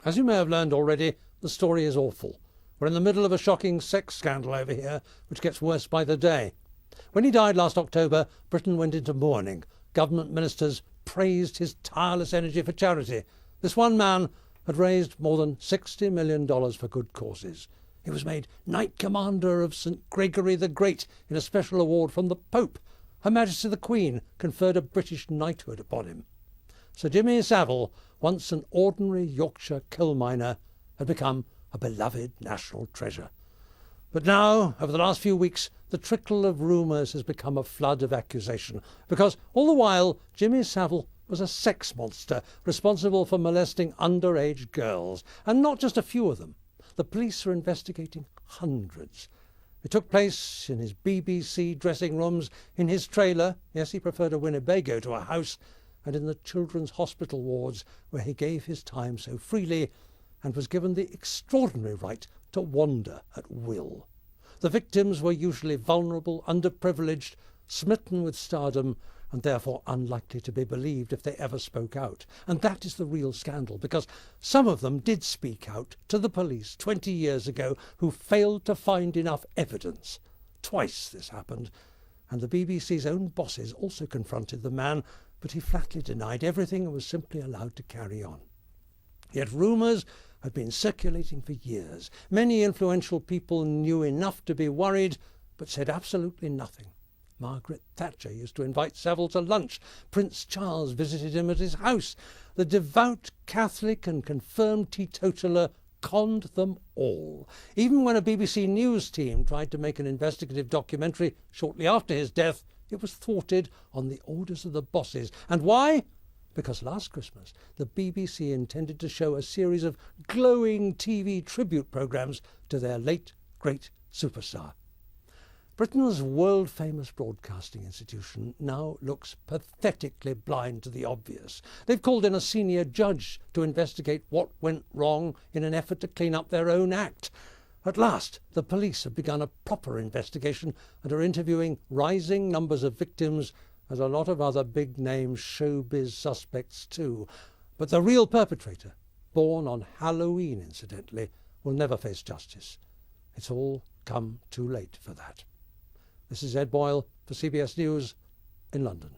As you may have learned already, the story is awful. We're in the middle of a shocking sex scandal over here, which gets worse by the day. When he died last October, Britain went into mourning. Government ministers praised his tireless energy for charity. This one man had raised more than $60 million for good causes. He was made Knight Commander of St. Gregory the Great in a special award from the Pope. Her Majesty the Queen conferred a British knighthood upon him. Sir Jimmy Savile, once an ordinary Yorkshire coal miner, had become a beloved national treasure. But now, over the last few weeks, the trickle of rumours has become a flood of accusation, because all the while Jimmy Savile was a sex monster responsible for molesting underage girls, and not just a few of them. The police are investigating hundreds. It took place in his BBC dressing rooms, in his trailer, yes, he preferred a Winnebago to a house, and in the children's hospital wards where he gave his time so freely and was given the extraordinary right to wander at will. The victims were usually vulnerable, underprivileged, smitten with stardom, and therefore unlikely to be believed if they ever spoke out. And that is the real scandal, because some of them did speak out to the police 20 years ago who failed to find enough evidence. Twice this happened, and the BBC's own bosses also confronted the man, but he flatly denied everything and was simply allowed to carry on. Yet rumours had been circulating for years. Many influential people knew enough to be worried, but said absolutely nothing. Margaret Thatcher used to invite Savile to lunch. Prince Charles visited him at his house. The devout Catholic and confirmed teetotaler conned them all. Even when a BBC News team tried to make an investigative documentary shortly after his death, it was thwarted on the orders of the bosses. And why? Because last Christmas the BBC intended to show a series of glowing TV tribute programmes to their late great superstar. Britain's world-famous broadcasting institution now looks pathetically blind to the obvious. They've called in a senior judge to investigate what went wrong in an effort to clean up their own act. At last, the police have begun a proper investigation and are interviewing rising numbers of victims and a lot of other big-name showbiz suspects too. But the real perpetrator, born on Halloween incidentally, will never face justice. It's all come too late for that. This is Ed Boyle for CBS News in London.